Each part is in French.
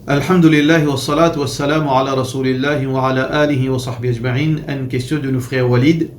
Alhamdulillah wa salatu wa salamu ala rasulillah wa ala alihi wa sahbihi ajma'in. Une question de nos frères Walid.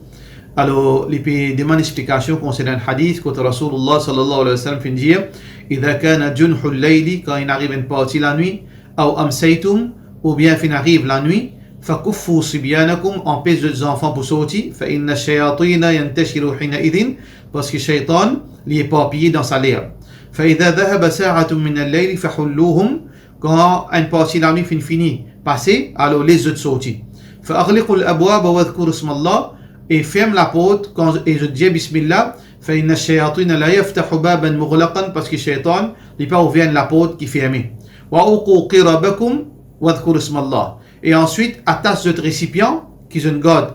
Alors, il demande explication concernant un hadith que Rasulullah sallallahu alayhi wa sallam fait dire إذا كان جنح الليل quand il arrive une partie la nuit أو أمسيتم ou bien il arrive la nuit فكفوا صبيانكم empêche les enfants pour sortir فإن الشياطين ينتشروا حينئذ parce que shaitan est éparpillé dans sa l'air فإذا ذهب ساعة من الليل فحلوهم quand une partie de la nuit finit passer, alors les autres sortis. فأغلقوا الأبواب واذكروا اسم الله et ferme la porte quand et je dis Bismillah فإن الشياطين لا يفتح بابا مغلقا parce que shaitan n'est pas ouvert la porte qui est fermée. وأوقوا قربكم واذكروا اسم الله et ensuite attache votre récipient qui se garde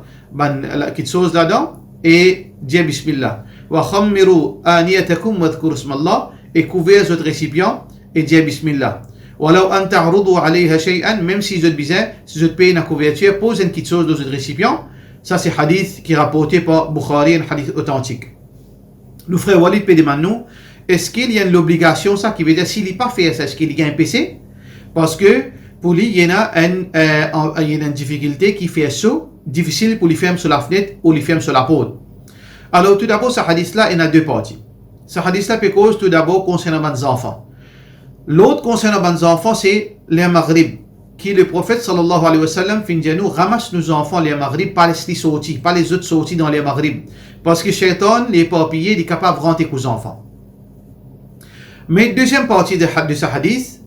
qui chose là-dedans et dis Bismillah. وخمروا آنيتكم واذكروا اسم الله et couvrez votre récipient et dis Bismillah. ولو أن تعرضوا عليها شيئا même si je paye la couverture pose une petite chose dans ce récipient. Ça c'est hadith qui est rapporté par Bukhari, un hadith authentique. Le frère Walid peut demander nous, est-ce qu'il y a l'obligation, ça qui veut dire s'il n'est pas fait ça, est-ce qu'il y a un péché? Parce que pour lui il y a une difficulté qui fait ça difficile pour lui faire sur la fenêtre ou lui faire sur la porte. Alors tout d'abord ce hadith là il y a deux parties. Ce hadith là peut cause tout d'abord concernant les enfants. L'autre concernant les enfants, c'est les maghrib, qui le prophète sallallahu alayhi wa sallam fin nous ramasse nos enfants les maghrib, pas les sortis, pas les autres sortis dans les maghrib. Parce que shaitan, les éparpillés, il est capable de rentrer aux enfants. Mais deuxième partie de ce hadith,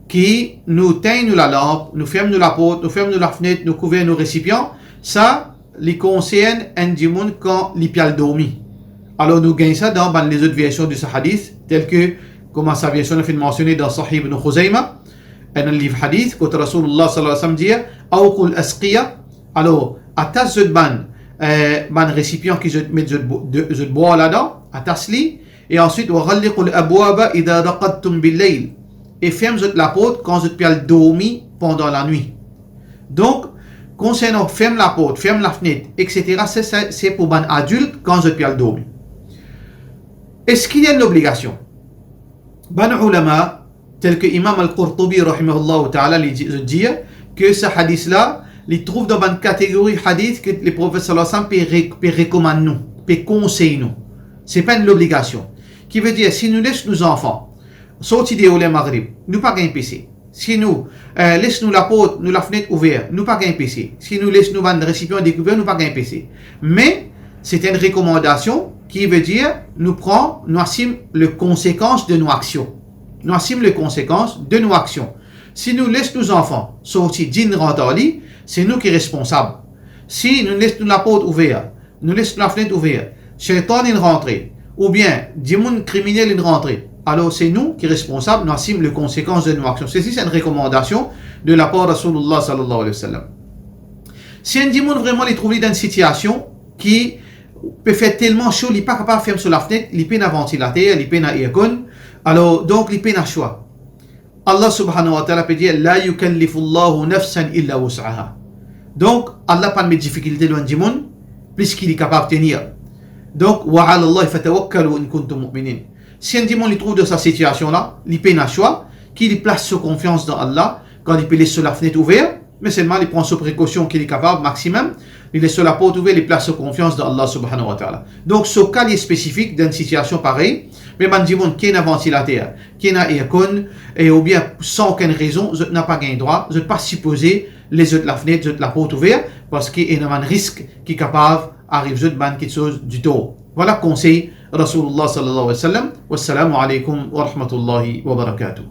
qui nous teint la lampe, nous ferme la porte, nous ferme la fenêtre, nous couvre nos récipients, ça, les concerne un monde quand les pial dormi. Alors nous gagnons ça dans les autres versions de ce hadith, telles que comment sa version est mentionnée dans Sahih ibn Khuzaymah, un livre hadith, que Rasulullah sallallahu alayhi wa sallam dit, Awqul asqiya, alors, attache ce ban récipient qui met de bois là-dedans, attache-li, et ensuite, wa ghalliqul abwaba idha raqadtum bil-layl, et ferme la porte quand vous êtes dormi pendant la nuit. Donc, concernant ferme la porte, ferme la fenêtre, etc., c'est pour ban adulte quand vous êtes dormi. Est-ce qu'il y a une obligation? Ban ulama, tel que Imam al-Qurtubi rahimahullah ta'ala dit que ce hadith là, il trouve dans une catégorie hadith que le prophète sallallahu alayhi wa sallam peut recommander nous, peut conseiller nous. C'est pas une obligation. Qui veut dire, si nous laissons nos enfants sortir de au maghrib, nous pas gagner PC. Si nous laissons la porte, nous la fenêtre ouverte, nous pas gagner PC. Si nous laissons nos récipients découverts, nous pas gagner PC. Mais c'est une recommandation qui veut dire nous assumons les conséquences de nos actions. Nous assumons les conséquences de nos actions. Si nous laissons nos enfants sortir d'une rentali, c'est nous qui sommes responsables. Si nous laissons la porte ouverte, nous laissons la fenêtre ouverte, shaitan est rentré, ou bien démon criminel est rentré, alors c'est nous qui sommes responsables, nous assumons les conséquences de nos actions. Ceci c'est une recommandation de la part de Rasulullah sallallahu alayhi wa sallam. Si un démon vraiment est trouvé dans une situation qui peut faire tellement chaud, il n'est pas capable de fermer sur la fenêtre, il peut un ventilateur, il peut un aircon, alors donc il peut un choix. Allah subhanahu wa ta'ala peut dire la yukallifu Allahu nafsan illa wus'aha. Donc Allah pas de difficulté loin du monde puisqu'il est capable de tenir. Donc wa 'ala Allah fatawakkalu in kuntum mu'minin. Si un démon il trouve dans sa situation là, il peut un choix qu'il place sa confiance dans Allah quand il peut laisser la fenêtre ouverte, mais seulement il prend ses précautions qu'il est capable maximum. Il laisse la porte ouverte, il place sa confiance dans Allah subhanahu wa ta'ala. Donc, ce cas est spécifique d'une situation pareille. Mais man dit, qui est un ventilateur, qui est un aircon, et ou bien sans aucune raison, je n'ai pas gagné droit, je n'ai pas supposé les autres la fenêtre, la porte ouverte, parce qu'il y a un risque qui est capable d'arriver à quelque chose du tout. Voilà conseil Rasulullah sallallahu alayhi wa sallam. Wassalamu alaikum wa rahmatullahi wa barakatuh.